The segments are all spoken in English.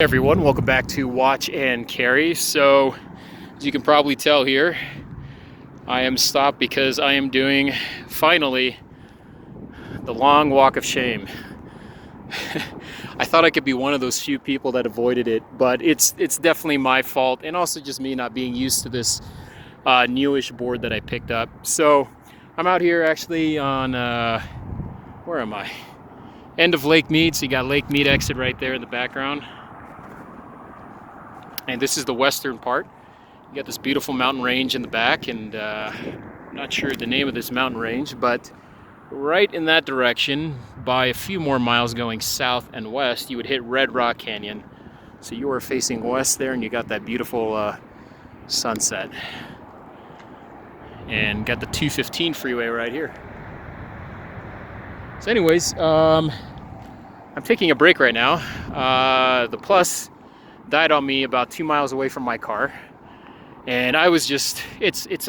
Hey everyone, welcome back to Watch and Carry. So, as you can probably tell here, I am stopped because I am doing, finally, the long walk of shame. I thought I could be one of those few people that avoided it, but it's definitely my fault, and also just me not being used to this newish board that I picked up. So, I'm out here actually on, where am I? End of Lake Mead, so you got Lake Mead exit right there in the background. And this is the western part. You got this beautiful mountain range in the back, and I'm not sure the name of this mountain range, but right in that direction, by a few more miles going south and west, you would hit Red Rock Canyon. So you are facing west there, and you got that beautiful sunset. And got the 215 freeway right here. So anyways, I'm taking a break right now. The Plus died on me about 2 miles away from my car, and I was just it's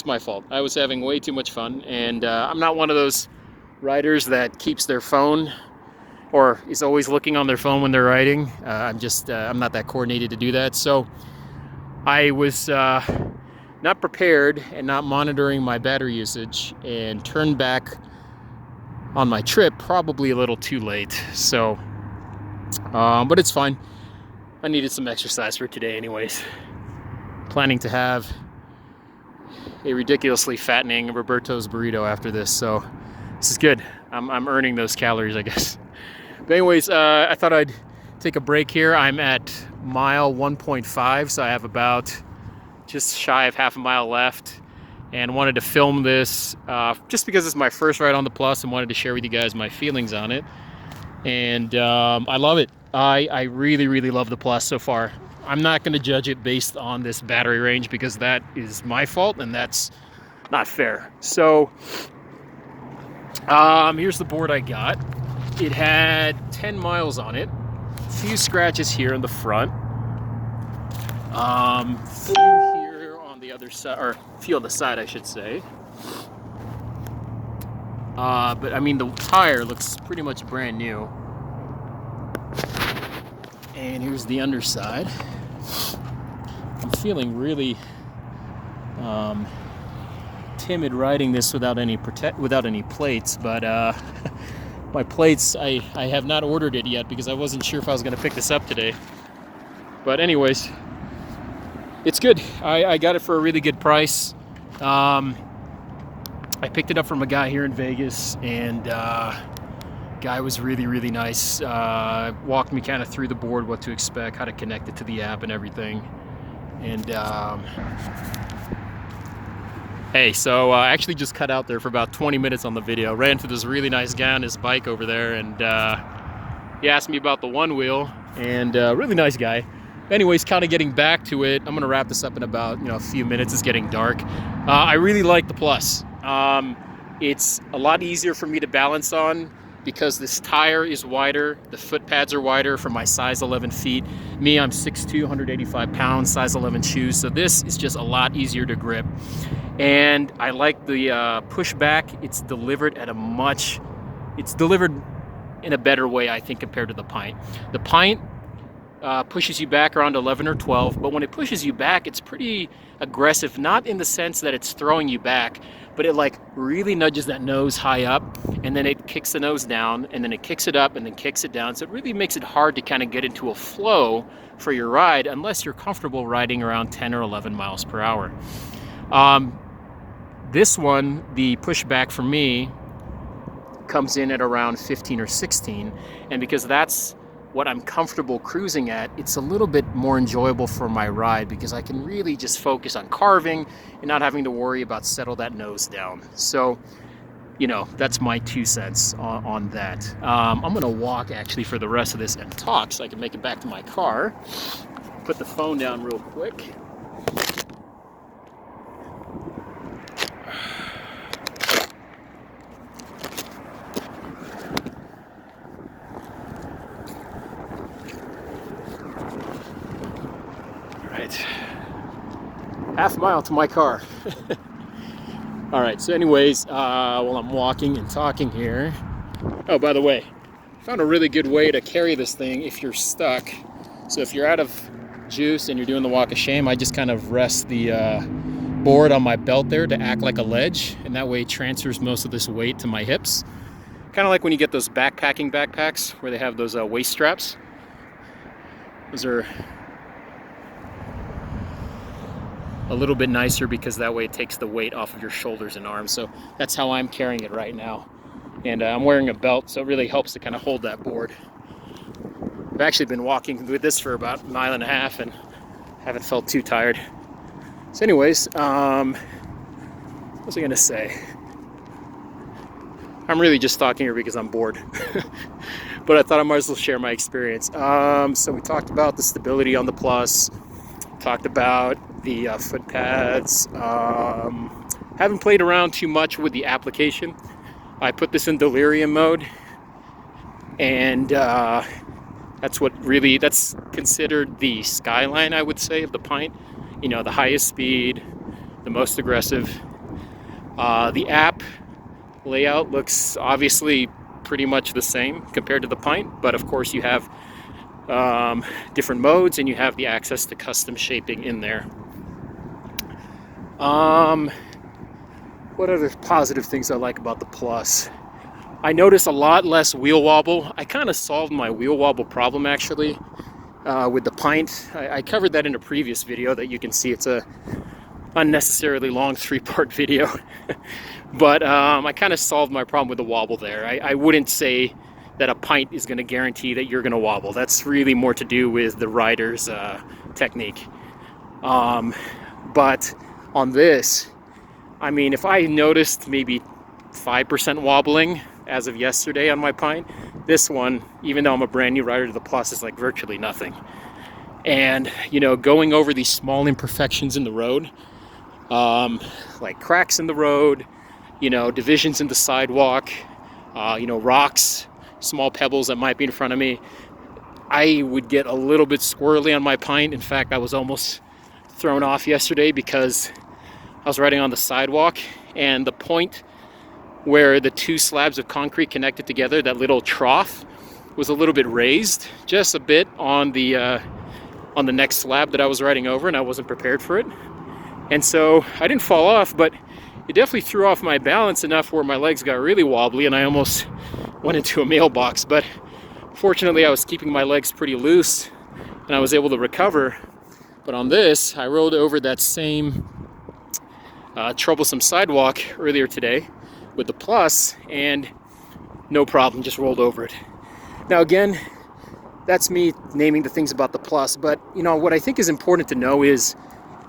my fault. I was having way too much fun, and I'm not one of those riders that keeps their phone or is always looking on their phone when they're riding. I'm not that coordinated to do that, so I was not prepared and not monitoring my battery usage, and turned back on my trip probably a little too late. So but it's fine. I needed some exercise for today anyways. Planning to have a ridiculously fattening Roberto's burrito after this, so this is good. I'm earning those calories, I guess. But anyways, I thought I'd take a break here. I'm at mile 1.5, so I have about just shy of half a mile left, and wanted to film this just because it's my first ride on the Plus, and wanted to share with you guys my feelings on it. And I love it. I really love the Plus so far. I'm not going to judge it based on this battery range, because that is my fault, and that's not fair. So here's the board I got. It had 10 miles on it, a few scratches here in the front, few here on the other side, or few on the side I should say. But I mean, the tire looks pretty much brand new. And here's the underside. I'm feeling really timid riding this without any plates, but my plates, I have not ordered it yet because I wasn't sure if I was going to pick this up today. But anyways, it's good. I got it for a really good price. I picked it up from a guy here in Vegas, and guy was really nice. Walked me kind of through the board, what to expect, how to connect it to the app and everything. And hey, so I actually just cut out there for about 20 minutes on the video. Ran into this really nice guy on his bike over there, and he asked me about the Onewheel, and really nice guy. Anyways, kind of getting back to it, I'm gonna wrap this up in about a few minutes. It's getting dark. I really like the Plus. It's a lot easier for me to balance on because this tire is wider, the foot pads are wider for my size 11 feet. Me, I'm 6'2", 185 pounds, size 11 shoes, so this is just a lot easier to grip. And I like the pushback. It's delivered in a better way, I think, compared to the Pint. The Pint pushes you back around 11 or 12, but when it pushes you back, it's pretty aggressive, not in the sense that it's throwing you back, but it like really nudges that nose high up, and then it kicks the nose down, and then it kicks it up, and then kicks it down. So it really makes it hard to kind of get into a flow for your ride unless you're comfortable riding around 10 or 11 miles per hour. This one, the pushback for me comes in at around 15 or 16, and because that's what I'm comfortable cruising at, it's a little bit more enjoyable for my ride because I can really just focus on carving and not having to worry about settle that nose down. So, that's my 2 cents on that. I'm gonna walk actually for the rest of this and talk so I can make it back to my car. Put the phone down real quick. Half a mile to my car. All right, so anyways, while I'm walking and talking here, oh, by the way, found a really good way to carry this thing if you're stuck So if you're out of juice and you're doing the walk of shame, I just kind of rest the board on my belt there to act like a ledge, and that way it transfers most of this weight to my hips. Kind of like when you get those backpacking backpacks where they have those waist straps. Those are a little bit nicer because that way it takes the weight off of your shoulders and arms. So that's how I'm carrying it right now. And I'm wearing a belt, so it really helps to kind of hold that board. I've actually been walking with this for about 1.5 miles and haven't felt too tired. So anyways, what was I gonna say? I'm really just talking here because I'm bored. But I thought I might as well share my experience. So we talked about the stability on the Plus, talked about the foot pads. Haven't played around too much with the application. I put this in delirium mode, and that's considered the skyline, I would say, of the Pint. You know, the highest speed, the most aggressive. The app layout looks obviously pretty much the same compared to the Pint, but of course you have different modes and you have the access to custom shaping in there. What other positive things I like about the Plus? I notice a lot less wheel wobble. I kind of solved my wheel wobble problem actually with the Pint. I covered that in a previous video that you can see. It's a unnecessarily long 3-part video. But I kind of solved my problem with the wobble there. I wouldn't say that a Pint is going to guarantee that you're going to wobble. That's really more to do with the rider's technique. But on this, I mean, if I noticed maybe 5% wobbling as of yesterday on my Pint, this one, even though I'm a brand new rider to the Plus, is like virtually nothing. And, you know, going over these small imperfections in the road, like cracks in the road, you know, divisions in the sidewalk, you know, rocks, small pebbles that might be in front of me, I would get a little bit squirrely on my Pint. In fact, I was almost thrown off yesterday because I was riding on the sidewalk, and the point where the 2 slabs of concrete connected together, that little trough, was a little bit raised, just a bit on the next slab that I was riding over, and I wasn't prepared for it. And so I didn't fall off, but it definitely threw off my balance enough where my legs got really wobbly and I almost went into a mailbox. But fortunately, I was keeping my legs pretty loose and I was able to recover. But on this, I rode over that same troublesome sidewalk earlier today with the Plus, and no problem, just rolled over it. Now again, that's me naming the things about the Plus, but you know what I think is important to know is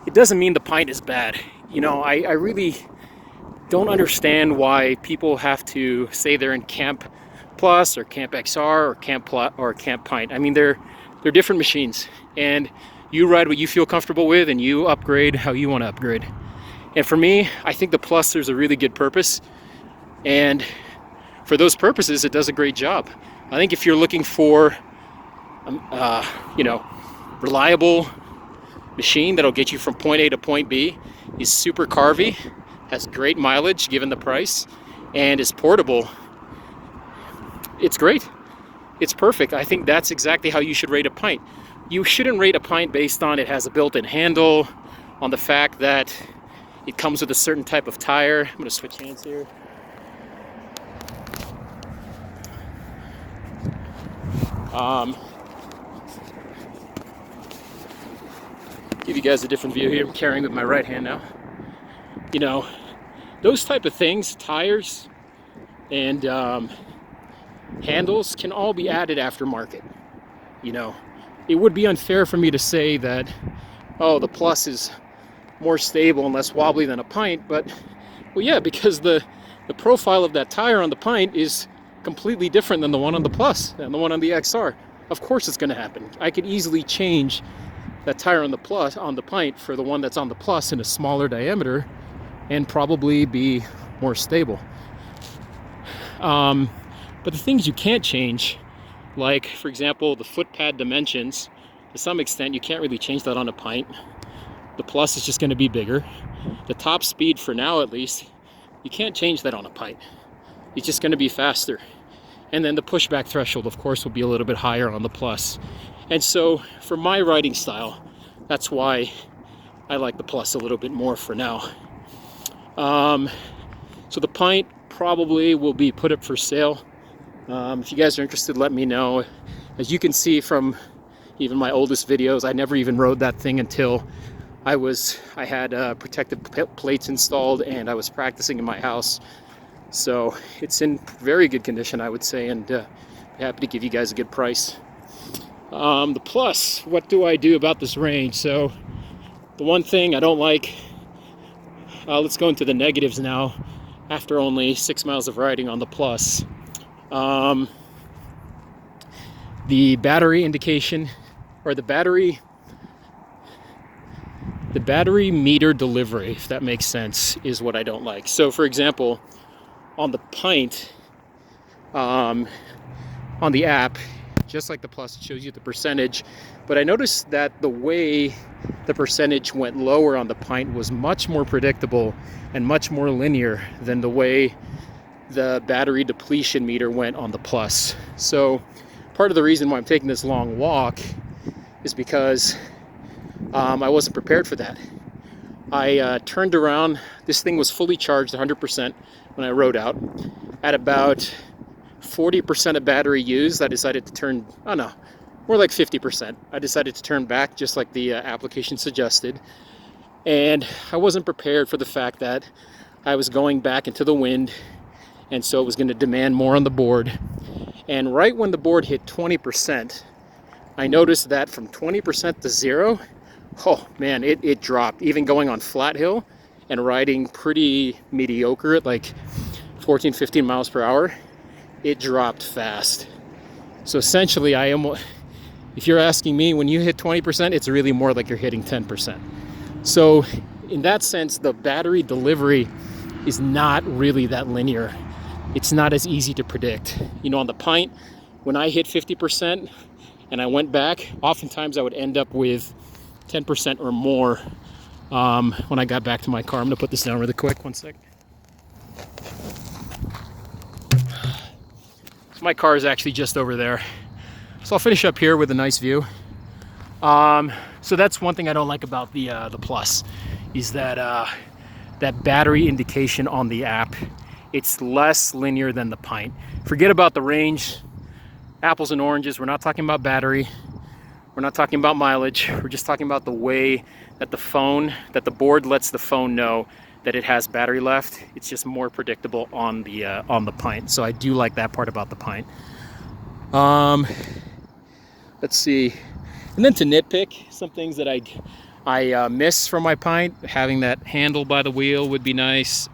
it doesn't mean the Pint is bad. You know, I really don't understand why people have to say they're in Camp Plus or Camp XR or Camp Pint. I mean, they're different machines, and you ride what you feel comfortable with and you upgrade how you want to upgrade. And for me, I think the Plus serves a really good purpose, and for those purposes it does a great job. I think if you're looking for you know, reliable machine that'll get you from point A to point B, is super carvy, has great mileage given the price, and is portable, it's great. It's perfect. I think that's exactly how you should rate a Pint. You shouldn't rate a Pint based on it has a built-in handle, on the fact that it comes with a certain type of tire. I'm going to switch hands here. Give you guys a different view here. I'm carrying with my right hand now. You know, those type of things, tires and handles, can all be added aftermarket. You know, it would be unfair for me to say that, oh, the Plus is more stable and less wobbly than a Pint, but well, yeah, because the profile of that tire on the Pint is completely different than the one on the Plus and the one on the XR. Of course it's going to happen. I could easily change that tire on the Pint for the one that's on the Plus in a smaller diameter and probably be more stable. But the things you can't change, like for example the foot pad dimensions, to some extent you can't really change that on a Pint. The Plus is just going to be bigger. The top speed, for now at least, you can't change that on a Pint. It's just going to be faster. And then the pushback threshold, of course, will be a little bit higher on the Plus. And so for my riding style, that's why I like the Plus a little bit more for now. So the Pint probably will be put up for sale. If you guys are interested, let me know. As you can see from even my oldest videos, I never even rode that thing until I had protective plates installed and I was practicing in my house. So it's in very good condition, I would say, and happy to give you guys a good price. The Plus, what do I do about this range? So the one thing I don't like, let's go into the negatives now after only 6 miles of riding on the Plus. The battery indication, or the battery meter delivery, if that makes sense, is what I don't like. So for example, on the Pint, on the app, just like the Plus, it shows you the percentage, but I noticed that the way the percentage went lower on the Pint was much more predictable and much more linear than the way the battery depletion meter went on the Plus. So part of the reason why I'm taking this long walk is because I wasn't prepared for that. I turned around, this thing was fully charged 100% when I rode out. At about 40% of battery used, I decided to turn, oh no, more like 50%. I decided to turn back just like the application suggested. And I wasn't prepared for the fact that I was going back into the wind, and so it was going to demand more on the board. And right when the board hit 20%, I noticed that from 20% to 0, oh man, it dropped. Even going on flat hill and riding pretty mediocre at like 14, 15 miles per hour, it dropped fast. So essentially, if you're asking me, when you hit 20%, it's really more like you're hitting 10%. So in that sense, the battery delivery is not really that linear. It's not as easy to predict. You know, on the Pint, when I hit 50% and I went back, oftentimes I would end up with 10% or more when I got back to my car. I'm gonna put this down really quick, one sec. So my car is actually just over there. So I'll finish up here with a nice view. So that's one thing I don't like about the Plus, is that that battery indication on the app. It's less linear than the Pint. Forget about the range, apples and oranges. We're not talking about battery. We're not talking about mileage. We're just talking about the way that the board lets the phone know that it has battery left. It's just more predictable on the Pint. So I do like that part about the Pint. Let's see. And then to nitpick, some things that I miss from my Pint, having that handle by the wheel would be nice.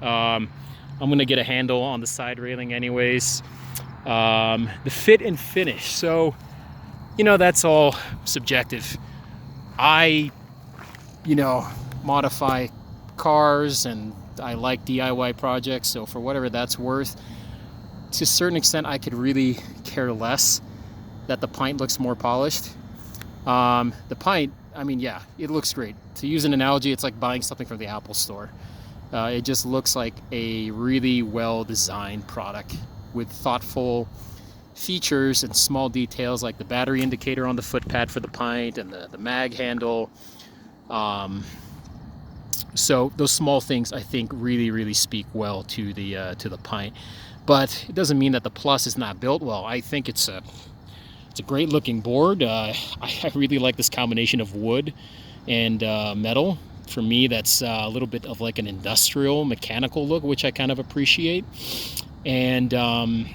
I'm gonna get a handle on the side railing anyways. The fit and finish. So, you know, that's all subjective. I, modify cars and I like DIY projects. So for whatever that's worth, to a certain extent, I could really care less that the Pint looks more polished. The Pint, I mean, yeah, it looks great. To use an analogy, it's like buying something from the Apple Store. It just looks like a really well-designed product with thoughtful features and small details like the battery indicator on the foot pad for the Pint and the mag handle. So those small things, I think, really speak well to the Pint. But it doesn't mean that the Plus is not built well. I think it's a great looking board. I really like this combination of wood and metal. For me, that's a little bit of like an industrial mechanical look, which I kind of appreciate. And the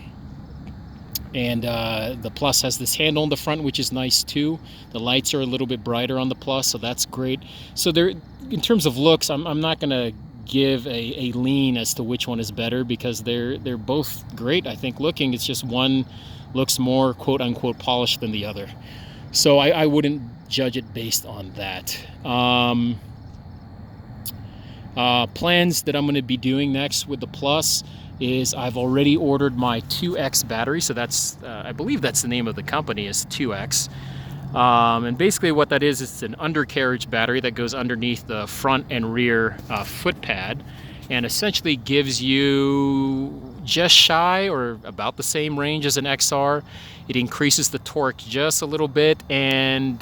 Plus has this handle in the front, which is nice too. The lights are a little bit brighter on the Plus, so that's great. So there, in terms of looks, I'm not gonna give a lean as to which one is better, because they're both great, I think, looking. It's just one looks more quote unquote polished than the other. So I wouldn't judge it based on that. Plans that I'm going to be doing next with the Plus is I've already ordered my 2X battery. So that's, I believe that's the name of the company, is 2X. And basically what that is, it's an undercarriage battery that goes underneath the front and rear foot pad, and essentially gives you just shy or about the same range as an XR. It increases the torque just a little bit, and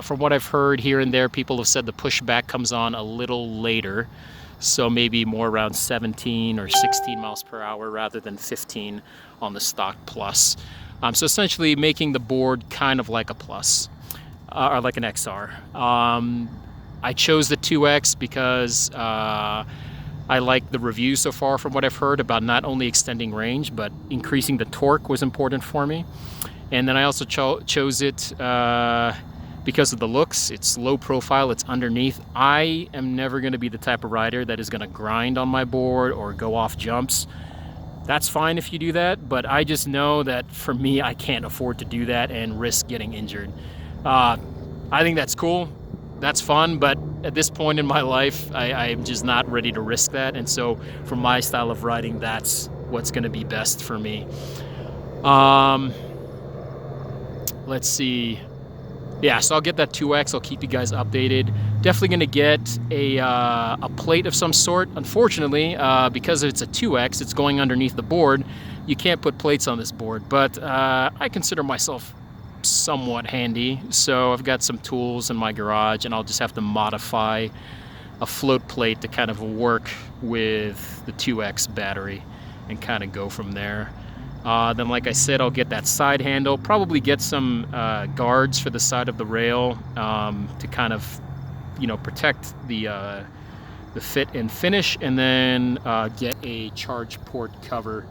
from what I've heard here and there, people have said the pushback comes on a little later, so maybe more around 17 or 16 miles per hour rather than 15 on the stock Plus. So essentially making the board kind of like a Plus, or like an XR. I chose the 2X because I like the reviews so far from what I've heard about not only extending range, but increasing the torque was important for me. And then I also chose it because of the looks. It's low profile, it's underneath. I am never gonna be the type of rider that is gonna grind on my board or go off jumps. That's fine if you do that, but I just know that for me, I can't afford to do that and risk getting injured. I think that's cool. That's fun, but at this point in my life, I'm just not ready to risk that. And so for my style of riding, that's what's gonna be best for me. Let's see. Yeah, so I'll get that 2X. I'll keep you guys updated. Definitely gonna get a plate of some sort. Unfortunately, because it's a 2X, it's going underneath the board. You can't put plates on this board, but I consider myself somewhat handy, so I've got some tools in my garage, and I'll just have to modify a float plate to kind of work with the 2X battery and kind of go from there. Then, like I said, I'll get that side handle, probably get some guards for the side of the rail to kind of, you know, protect the fit and finish, and then get a charge port cover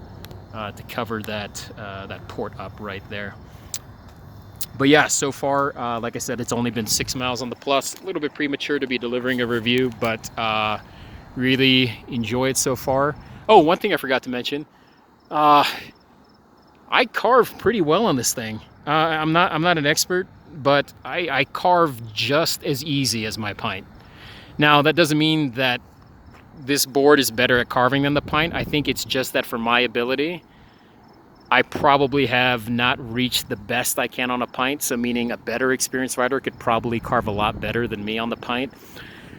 to cover that that port up right there. But yeah, so far, like I said, it's only been 6 miles on the Plus. A little bit premature to be delivering a review, but really enjoy it so far. Oh, one thing I forgot to mention. I carve pretty well on this thing. I'm not an expert, but I carve just as easy as my Pint. Now, that doesn't mean that this board is better at carving than the Pint. I think it's just that for my ability, I probably have not reached the best I can on a Pint, so meaning a better experienced rider could probably carve a lot better than me on the Pint.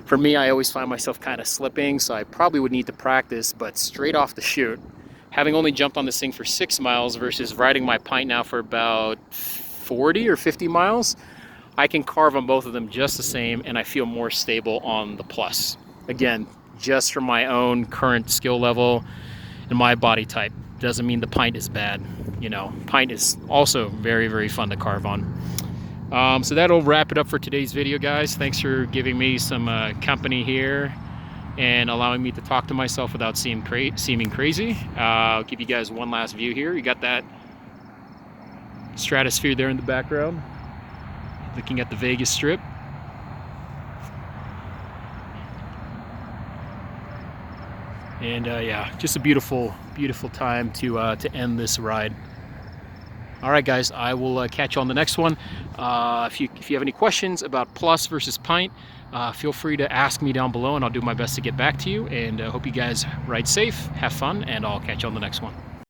For me, I always find myself kind of slipping, so I probably would need to practice, but straight off the chute, having only jumped on this thing for 6 miles versus riding my Pint now for about 40 or 50 miles, I can carve on both of them just the same, and I feel more stable on the Plus. Again, just from my own current skill level and my body type. Doesn't mean the Pint is bad. You know, Pint is also very, very fun to carve on. So that'll wrap it up for today's video, guys. Thanks for giving me some company here and allowing me to talk to myself without seeming crazy. I'll give you guys one last view here. You got that stratosphere there in the background, looking at the Vegas Strip. And yeah, just a beautiful, beautiful time to end this ride. All right, guys, I will catch you on the next one. If you have any questions about Plus versus Pint, feel free to ask me down below, and I'll do my best to get back to you. And I hope you guys ride safe, have fun, and I'll catch you on the next one.